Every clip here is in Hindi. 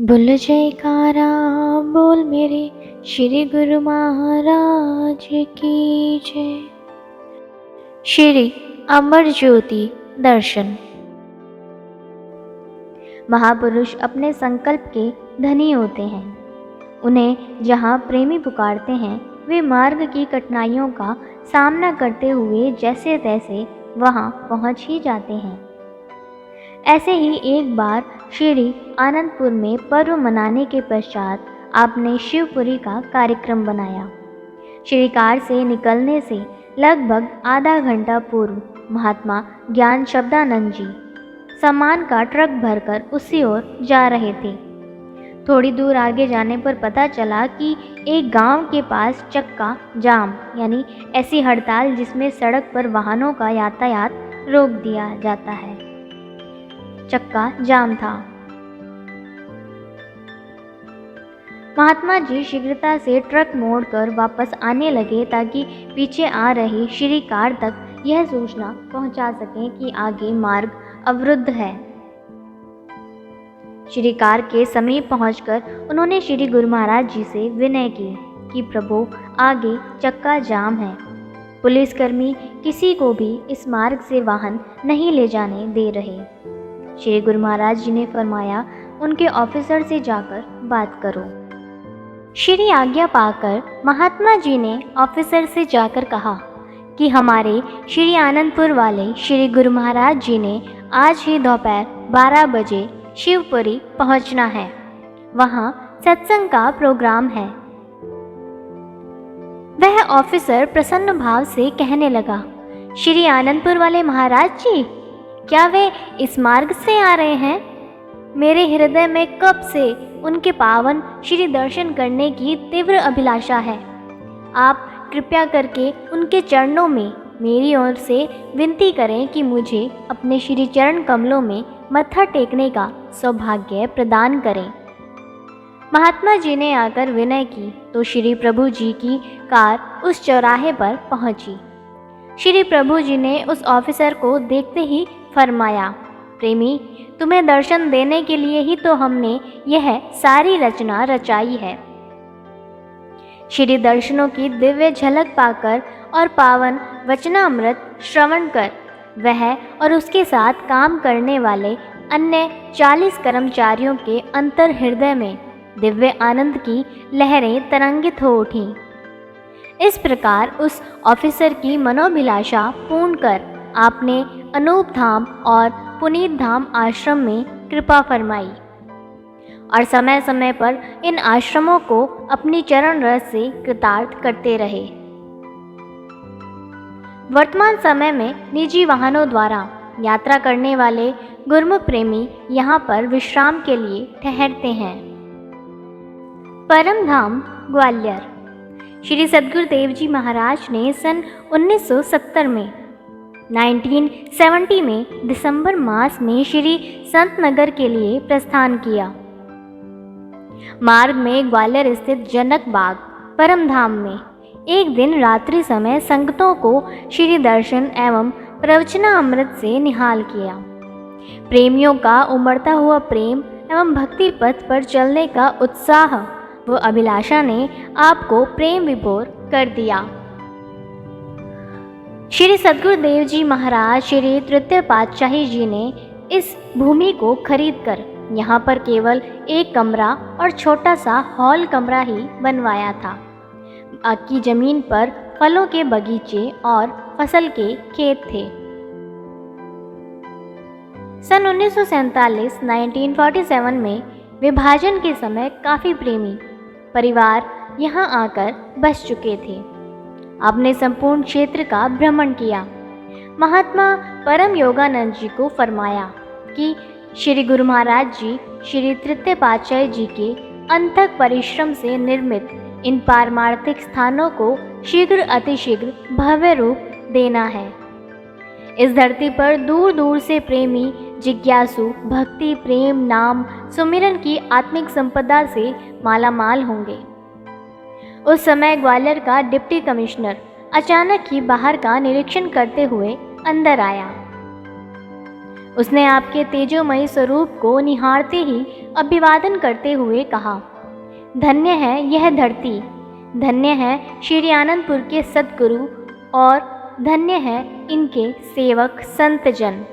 बोल जयकारा बोल मेरे श्री गुरु महाराज की जय। श्री अमर ज्योति दर्शन। महापुरुष अपने संकल्प के धनी होते हैं। उन्हें जहाँ प्रेमी पुकारते हैं वे मार्ग की कठिनाइयों का सामना करते हुए जैसे तैसे वहाँ पहुँच ही जाते हैं। ऐसे ही एक बार श्री आनंदपुर में पर्व मनाने के पश्चात आपने शिवपुरी का कार्यक्रम बनाया। श्रीकार से निकलने से लगभग आधा घंटा पूर्व महात्मा ज्ञान शब्दानंद जी सामान का ट्रक भरकर उसी ओर जा रहे थे। थोड़ी दूर आगे जाने पर पता चला कि एक गांव के पास चक्का जाम यानी ऐसी हड़ताल जिसमें सड़क पर वाहनों का यातायात रोक दिया जाता है, चक्का जाम था। महात्मा जी शीघ्रता से ट्रक मोड़कर वापस आने लगे ताकि पीछे आ रही श्री कार तक यह सूचना पहुंचा सकें कि आगे मार्ग अवरुद्ध है। श्री कार के समीप पहुंचकर उन्होंने श्री गुरु महाराज जी से विनय की कि प्रभु आगे चक्का जाम है, पुलिसकर्मी किसी को भी इस मार्ग से वाहन नहीं ले जाने दे रहे। श्री गुरु महाराज जी ने फरमाया उनके ऑफिसर से जाकर बात करो। श्री आज्ञा पाकर महात्मा जी ने ऑफिसर से जाकर कहा कि हमारे श्री आनंदपुर वाले श्री गुरु महाराज जी ने आज ही दोपहर 12 बजे शिवपुरी पहुंचना है, वहां सत्संग का प्रोग्राम है। वह ऑफिसर प्रसन्न भाव से कहने लगा, श्री आनंदपुर वाले महाराज जी, क्या वे इस मार्ग से आ रहे हैं? मेरे हृदय में कब से उनके पावन श्री दर्शन करने की तीव्र अभिलाषा है। आप कृपया करके उनके चरणों में मेरी ओर से विनती करें कि मुझे अपने श्री चरण कमलों में मत्था टेकने का सौभाग्य प्रदान करें। महात्मा जी ने आकर विनय की तो श्री प्रभु जी की कार उस चौराहे पर पहुंची। श्री प्रभु जी ने उस ऑफिसर को देखते ही फरमाया, प्रेमी, तुम्हें दर्शन देने के लिए ही तो हमने यह सारी रचना रचाई है। श्री दर्शनों की दिव्य झलक पाकर और पावन वचनामृत श्रवण कर वह और उसके साथ काम करने वाले अन्य 40 कर्मचारियों के अंतर हृदय में दिव्य आनंद की लहरें तरंगित हो उठीं। इस प्रकार उस ऑफिसर की मनोभिलाषा पूर्ण कर आपने अनूप धाम और पुनीत धाम आश्रम में कृपा फरमाई और समय समय पर इन आश्रमों को अपनी चरण रस से कृतार्थ करते रहे। वर्तमान समय में निजी वाहनों द्वारा यात्रा करने वाले गुरमुख प्रेमी यहाँ पर विश्राम के लिए ठहरते हैं। परम धाम ग्वालियर। श्री सद्गुरुदेव जी महाराज ने सन 1970 में 1970 में दिसंबर मास में श्री संत नगर के लिए प्रस्थान किया। मार्ग में ग्वालियर स्थित जनक बाग परम धाम में एक दिन रात्रि समय संगतों को श्री दर्शन एवं प्रवचना अमृत से निहाल किया। प्रेमियों का उमड़ता हुआ प्रेम एवं भक्ति पथ पर चलने का उत्साह व अभिलाषा ने आपको प्रेम विभोर कर दिया। श्री सद्गुरुदेव जी महाराज श्री तृतीय पातशाही जी ने इस भूमि को खरीदकर यहाँ पर केवल एक कमरा और छोटा सा हॉल कमरा ही बनवाया था। बाकी जमीन पर फलों के बगीचे और फसल के खेत थे। सन 1947 में विभाजन के समय काफ़ी प्रेमी परिवार यहाँ आकर बस चुके थे। आपने संपूर्ण क्षेत्र का भ्रमण किया। महात्मा परम योगानंद जी को फरमाया कि श्री गुरु महाराज जी श्री तृतीय पातशाह जी के अनथक परिश्रम से निर्मित इन पारमार्थिक स्थानों को शीघ्र अतिशीघ्र भव्य रूप देना है। इस धरती पर दूर दूर से प्रेमी जिज्ञासु भक्ति प्रेम नाम सुमिरन की आत्मिक संपदा से मालामाल होंगे। उस समय ग्वालियर का डिप्टी कमिश्नर अचानक ही बाहर का निरीक्षण करते हुए अंदर आया। उसने आपके तेजोमयी स्वरूप को निहारते ही अभिवादन करते हुए कहा, धन्य है यह धरती, धन्य है श्री आनंदपुर के सद्गुरु और धन्य है इनके सेवक संत जन।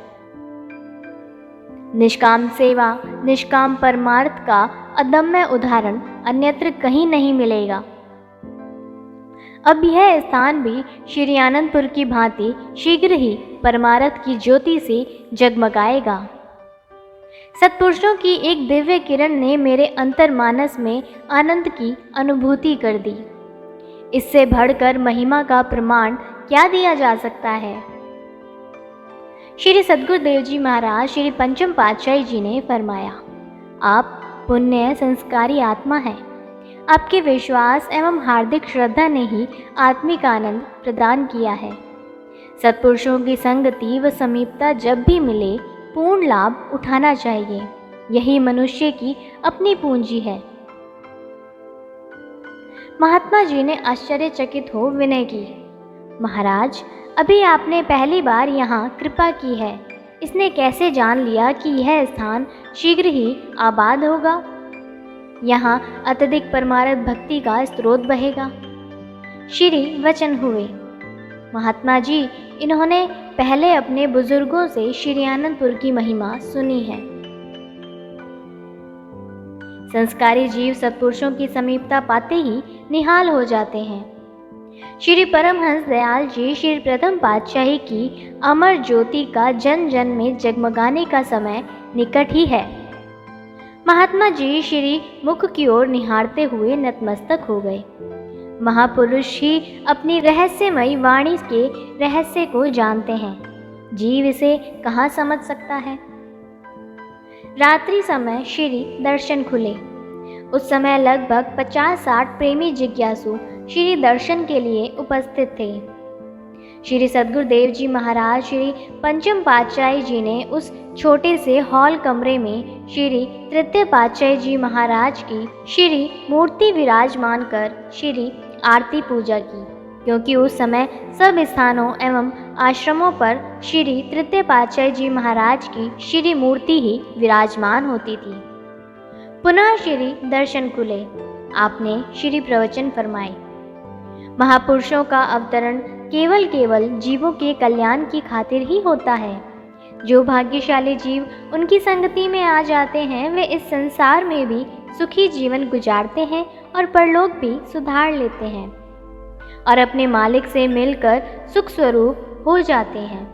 निष्काम सेवा, निष्काम परमार्थ का अदम्य उदाहरण अन्यत्र कहीं नहीं मिलेगा। अब यह स्थान भी श्री आनंदपुर की भांति शीघ्र ही परमार्थ की ज्योति से जगमगाएगा। सत्पुरुषों की एक दिव्य किरण ने मेरे अंतर्मानस में आनंद की अनुभूति कर दी। इससे बढ़कर महिमा का प्रमाण क्या दिया जा सकता है। श्री सद्गुरुदेव जी महाराज श्री पंचम पातशाही जी ने फरमाया, आप पुण्य संस्कारी आत्मा हैं। आपके विश्वास एवं हार्दिक श्रद्धा ने ही आत्मिक आनंद प्रदान किया है। सत्पुरुषों की संगति व समीपता जब भी मिले पूर्ण लाभ उठाना चाहिए। यही मनुष्य की अपनी पूंजी है। महात्मा जी ने आश्चर्यचकित हो विनय की, महाराज, अभी आपने पहली बार यहाँ कृपा की है। इसने कैसे जान लिया कि यह स्थान शीघ्र ही आबाद होगा? यहाँ अत्यधिक परमार्थ भक्ति का स्रोत बहेगा। श्री वचन हुए, महात्मा जी, इन्होंने पहले अपने बुजुर्गों से श्री आनंदपुर की महिमा सुनी है। संस्कारी जीव सत्पुरुषों की समीपता पाते ही निहाल हो जाते हैं। श्री परमहंस दयाल जी श्री प्रथम पातशाही की अमर ज्योति का जन जन में जगमगाने का समय निकट ही है। महात्मा जी श्री मुख की ओर निहारते हुए नतमस्तक हो गए। महापुरुष ही अपनी रहस्यमयी वाणी के रहस्य को जानते हैं। जीव इसे कहाँ समझ सकता है। रात्रि समय श्री दर्शन खुले। उस समय लगभग 50-60 प्रेमी जिज्ञासु श्री दर्शन के लिए उपस्थित थे। श्री सद्गुरुदेव जी महाराज श्री पंचम पातशाही जी ने उस छोटे से हॉल कमरे में श्री तृतीय पातशाही जी महाराज की श्री मूर्ति विराजमान कर श्री आरती पूजा की, क्योंकि उस समय सब स्थानों एवं आश्रमों पर श्री तृतीय पातशाही जी महाराज की श्री मूर्ति ही विराजमान होती थी। पुनः श्री दर्शन खुले। आपने श्री प्रवचन फरमाए। महापुरुषों का अवतरण केवल जीवों के कल्याण की खातिर ही होता है। जो भाग्यशाली जीव उनकी संगति में आ जाते हैं वे इस संसार में भी सुखी जीवन गुजारते हैं और परलोक भी सुधार लेते हैं और अपने मालिक से मिलकर सुख स्वरूप हो जाते हैं।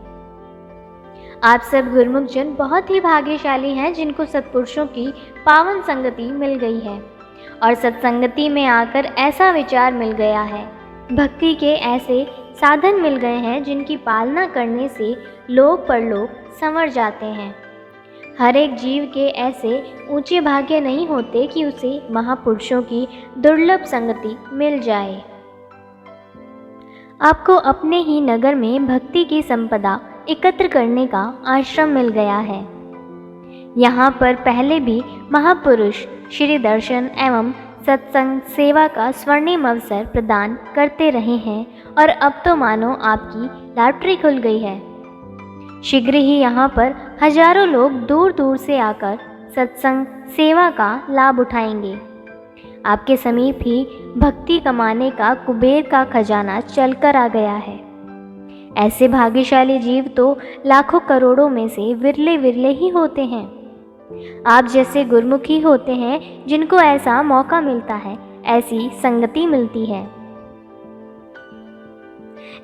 आप सब गुरुमुख जन बहुत ही भाग्यशाली हैं जिनको सत्पुरुषों की पावन संगति मिल गई है और सत्संगति में आकर ऐसा विचार मिल गया है, भक्ति के ऐसे साधन मिल गए हैं जिनकी पालना करने से लोक परलोक संवर जाते हैं। हर एक जीव के ऐसे ऊंचे भाग्य नहीं होते कि उसे महापुरुषों की दुर्लभ संगति मिल जाए। आपको अपने ही नगर में भक्ति की संपदा एकत्र करने का आश्रम मिल गया है। यहाँ पर पहले भी महापुरुष श्री दर्शन एवं सत्संग सेवा का स्वर्णिम अवसर प्रदान करते रहे हैं और अब तो मानो आपकी लॉटरी खुल गई है। शीघ्र ही यहाँ पर हजारों लोग दूर दूर से आकर सत्संग सेवा का लाभ उठाएंगे। आपके समीप ही भक्ति कमाने का कुबेर का खजाना चलकर आ गया है। ऐसे भाग्यशाली जीव तो लाखों करोड़ों में से विरले विरले ही होते हैं। आप जैसे गुरुमुखी होते हैं जिनको ऐसा मौका मिलता है, ऐसी संगति मिलती है।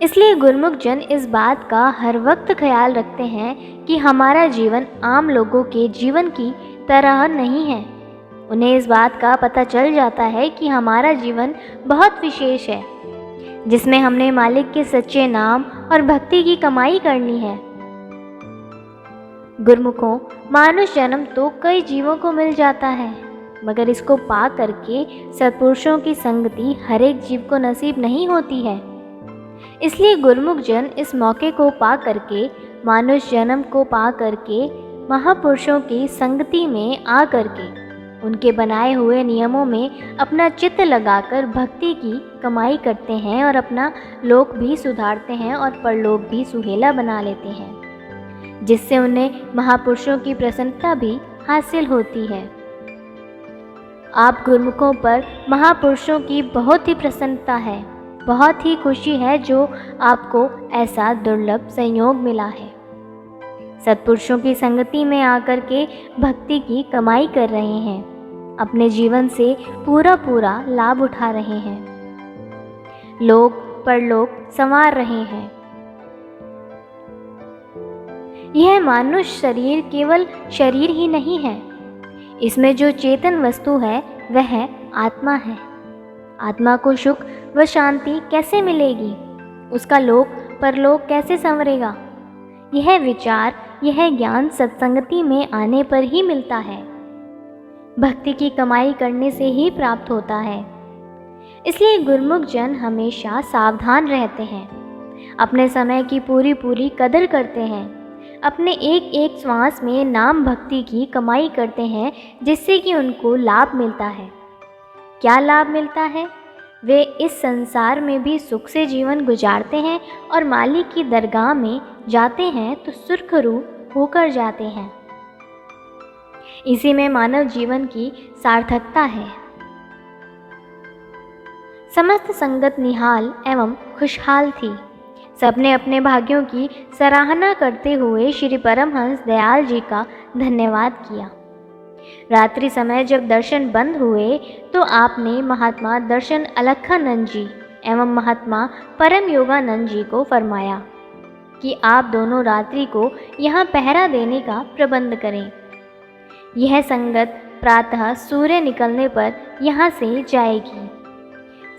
इसलिए गुरुमुख जन इस बात का हर वक्त ख्याल रखते हैं कि हमारा जीवन आम लोगों के जीवन की तरह नहीं है। उन्हें इस बात का पता चल जाता है कि हमारा जीवन बहुत विशेष है, जिसमें हमने मालिक के सच्चे नाम और भक्ति की कमाई करनी है। गुरुमुखों, मानुष जन्म तो कई जीवों को मिल जाता है, मगर इसको पा करके सत्पुरुषों की संगति हर एक जीव को नसीब नहीं होती है। इसलिए गुरुमुख जन इस मौके को पा करके, मानुष जन्म को पा करके, महापुरुषों की संगति में आ करके, उनके बनाए हुए नियमों में अपना चित्त लगाकर भक्ति की कमाई करते हैं और अपना लोक भी सुधारते हैं और परलोक भी सुहेला बना लेते हैं। जिससे उन्हें महापुरुषों की प्रसन्नता भी हासिल होती है। आप गुरुमुखों पर महापुरुषों की बहुत ही प्रसन्नता है, बहुत ही खुशी है जो आपको ऐसा दुर्लभ संयोग मिला है। सत्पुरुषों की संगति में आकर के भक्ति की कमाई कर रहे हैं, अपने जीवन से पूरा लाभ उठा रहे हैं, लोक परलोक संवार रहे हैं। यह मानुष शरीर केवल शरीर ही नहीं है, इसमें जो चेतन वस्तु है वह आत्मा है। आत्मा को सुख व शांति कैसे मिलेगी, उसका लोक परलोक कैसे संवरेगा? यह विचार, यह ज्ञान सत्संगति में आने पर ही मिलता है, भक्ति की कमाई करने से ही प्राप्त होता है। इसलिए गुरुमुख जन हमेशा सावधान रहते हैं, अपने समय की पूरी कदर करते हैं, अपने एक एक श्वास में नाम भक्ति की कमाई करते हैं, जिससे कि उनको लाभ मिलता है। क्या लाभ मिलता है? वे इस संसार में भी सुख से जीवन गुजारते हैं और मालिक की दरगाह में जाते हैं तो सुरखरू होकर जाते हैं। इसी में मानव जीवन की सार्थकता है। समस्त संगत निहाल एवं खुशहाल थी। सबने अपने भाग्यों की सराहना करते हुए श्री परमहंस दयाल जी का धन्यवाद किया। रात्रि समय जब दर्शन बंद हुए तो आपने महात्मा दर्शन अलखानंद जी एवं महात्मा परम योगानंद जी को फरमाया कि आप दोनों रात्रि को यहाँ पहरा देने का प्रबंध करें। यह संगत प्रातः सूर्य निकलने पर यहाँ से जाएगी।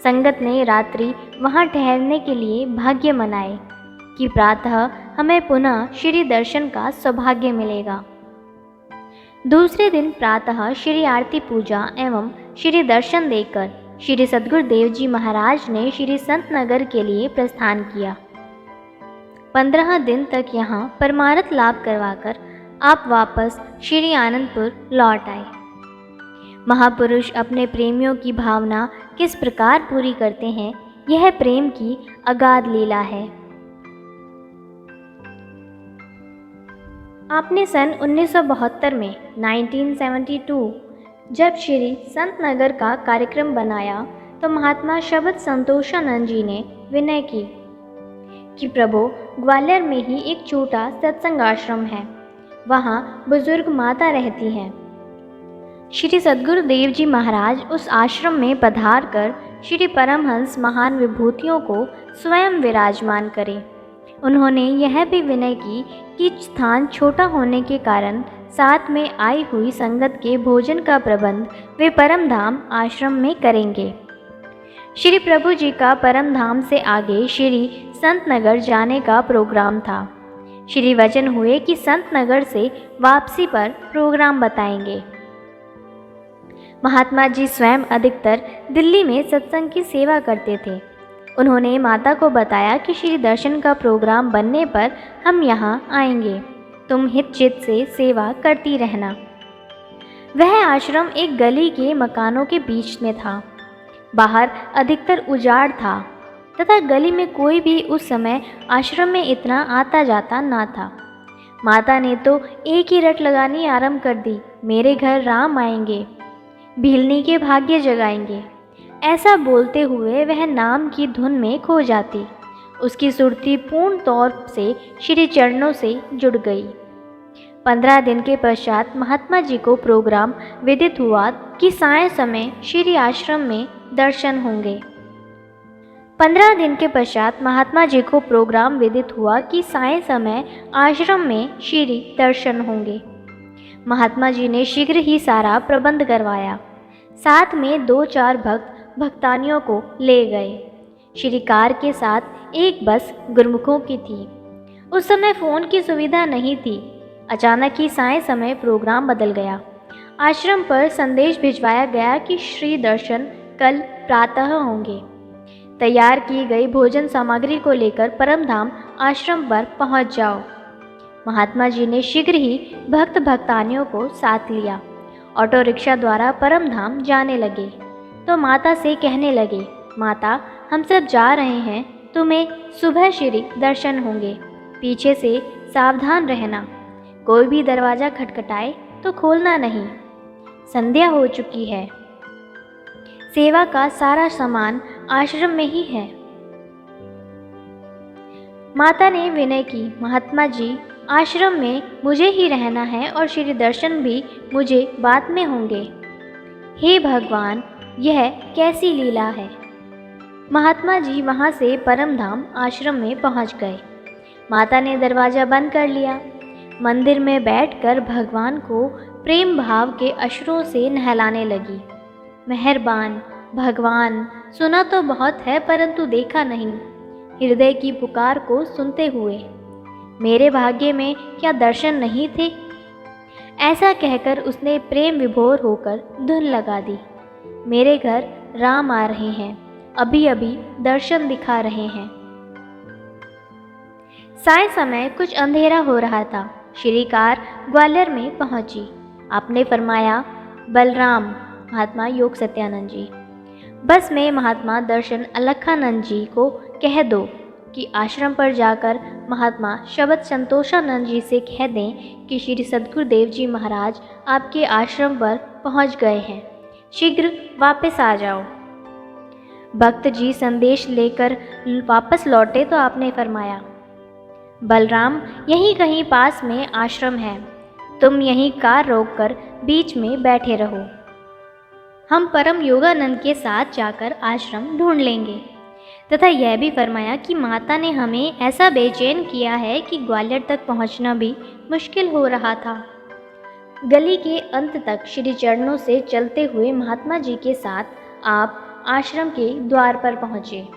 संगत ने रात्रि वहाँ ठहरने के लिए भाग्य मनाए कि प्रातः हमें पुनः श्री दर्शन का सौभाग्य मिलेगा। दूसरे दिन प्रातः श्री आरती पूजा एवं श्री दर्शन देकर श्री सद्गुरुदेव जी महाराज ने श्री संत नगर के लिए प्रस्थान किया। 15 दिन तक यहाँ परमार्थ लाभ करवाकर आप वापस श्री आनंदपुर लौट आए। महापुरुष अपने प्रेमियों की भावना किस प्रकार पूरी करते हैं, यह प्रेम की अगाध लीला है। आपने सन 1972 में 1972 जब श्री संत नगर का कार्यक्रम बनाया तो महात्मा शब्द संतोषानंद जी ने विनय की कि प्रभु, ग्वालियर में ही एक छोटा सत्संग आश्रम है, वहाँ बुजुर्ग माता रहती हैं। श्री सद्गुरुदेव जी महाराज उस आश्रम में पधार कर श्री परमहंस महान विभूतियों को स्वयं विराजमान करें। उन्होंने यह भी विनय की कि स्थान छोटा होने के कारण साथ में आई हुई संगत के भोजन का प्रबंध वे परमधाम आश्रम में करेंगे। श्री प्रभु जी का परमधाम से आगे श्री संत नगर जाने का प्रोग्राम था। श्री वचन हुए कि संत नगर से वापसी पर प्रोग्राम बताएंगे। महात्मा जी स्वयं अधिकतर दिल्ली में सत्संग की सेवा करते थे। उन्होंने माता को बताया कि श्री दर्शन का प्रोग्राम बनने पर हम यहाँ आएंगे, तुम हितचित से सेवा करती रहना। वह आश्रम एक गली के मकानों के बीच में था। बाहर अधिकतर उजाड़ था तथा गली में कोई भी उस समय आश्रम में इतना आता जाता ना था। माता ने तो एक ही रट लगानी आरंभ कर दी, मेरे घर राम आएंगे, भीलनी के भाग्य जगाएंगे। ऐसा बोलते हुए वह नाम की धुन में खो जाती। उसकी सुरती पूर्ण तौर से श्री चरणों से जुड़ गई। 15 दिन के पश्चात महात्मा जी को प्रोग्राम विदित हुआ कि सायं समय श्री आश्रम में दर्शन होंगे। 15 दिन के पश्चात महात्मा जी को प्रोग्राम विदित हुआ कि सायं समय आश्रम में श्री दर्शन होंगे। महात्मा जी ने शीघ्र ही सारा प्रबंध करवाया। साथ में 2-4 भक्तानियों को ले गए। श्री कार के साथ एक बस गुरुमुखों की थी। उस समय फ़ोन की सुविधा नहीं थी। अचानक ही सायं समय प्रोग्राम बदल गया। आश्रम पर संदेश भिजवाया गया कि श्री दर्शन कल प्रातः होंगे। तैयार की गई भोजन सामग्री को लेकर परमधाम आश्रम पर पहुंच जाओ। महात्मा जी ने शीघ्र ही भक्तानियों को साथ लिया। ऑटो रिक्शा द्वारा परमधाम जाने लगे तो माता से कहने लगे, माता, हम सब जा रहे हैं, तुम्हें सुबह श्री दर्शन होंगे। पीछे से सावधान रहना। कोई भी दरवाज़ा खटखटाए तो खोलना नहीं। संध्या हो चुकी है। सेवा का सारा सामान आश्रम में ही है। माता ने विनय की, महात्मा जी, आश्रम में मुझे ही रहना है और श्री दर्शन भी मुझे बाद में होंगे। हे भगवान, यह कैसी लीला है। महात्मा जी वहाँ से परमधाम आश्रम में पहुँच गए। माता ने दरवाज़ा बंद कर लिया। मंदिर में बैठकर भगवान को प्रेम भाव के अश्रों से नहलाने लगी। मेहरबान भगवान, सुना तो बहुत है परंतु देखा नहीं। हृदय की पुकार को सुनते हुए मेरे भाग्य में क्या दर्शन नहीं थे। ऐसा कहकर उसने प्रेम विभोर होकर धुन लगा दी। मेरे घर राम आ रहे हैं, अभी अभी दर्शन दिखा रहे हैं। साय समय कुछ अंधेरा हो रहा था। श्री कार ग्वालियर में पहुंची। आपने फरमाया, बलराम, महात्मा योग सत्यानंद जी, बस में महात्मा दर्शन अलखानंद जी को कह दो कि आश्रम पर जाकर महात्मा शब्द संतोषानंद जी से कह दें कि श्री सद्गुरुदेव जी महाराज आपके आश्रम पर पहुंच गए हैं, शीघ्र वापस आ जाओ। भक्त जी संदेश लेकर वापस लौटे तो आपने फरमाया, बलराम, यहीं कहीं पास में आश्रम है, तुम यहीं कार रोककर बीच में बैठे रहो। हम परम योगानंद के साथ जाकर आश्रम ढूंढ लेंगे। तथा यह भी फरमाया कि माता ने हमें ऐसा बेचैन किया है कि ग्वालियर तक पहुंचना भी मुश्किल हो रहा था। गली के अंत तक श्री चरणों से चलते हुए महात्मा जी के साथ आप आश्रम के द्वार पर पहुँचे।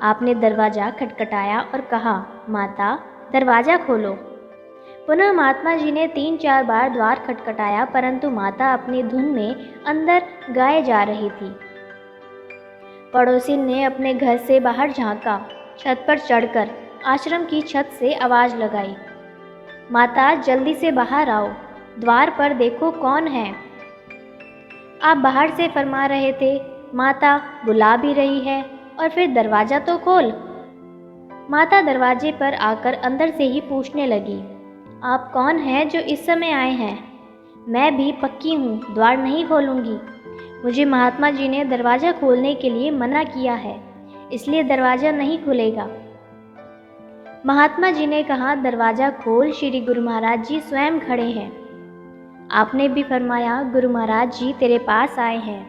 आपने दरवाज़ा खटखटाया और कहा, माता, दरवाज़ा खोलो। पुनः महात्मा जी ने 3-4 बार द्वार खटखटाया परंतु माता अपनी धुन में अंदर गाए जा रही थी। पड़ोसी ने अपने घर से बाहर झांका। छत पर चढ़कर आश्रम की छत से आवाज़ लगाई, माता, जल्दी से बाहर आओ, द्वार पर देखो कौन है। आप बाहर से फरमा रहे थे, माता बुला भी रही है और फिर दरवाज़ा तो खोल। माता दरवाजे पर आकर अंदर से ही पूछने लगी, आप कौन हैं जो इस समय आए हैं? मैं भी पक्की हूँ, द्वार नहीं खोलूँगी। मुझे महात्मा जी ने दरवाज़ा खोलने के लिए मना किया है, इसलिए दरवाज़ा नहीं खुलेगा। महात्मा जी ने कहा, दरवाज़ा खोल, श्री गुरु महाराज जी स्वयं खड़े हैं। आपने भी फरमाया, गुरु महाराज जी तेरे पास आए हैं।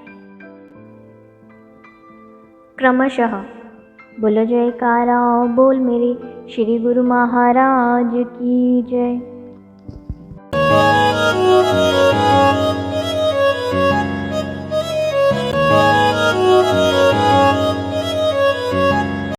क्रमशः बोलो जयकारा, बोल मेरे श्री गुरु महाराज की जय।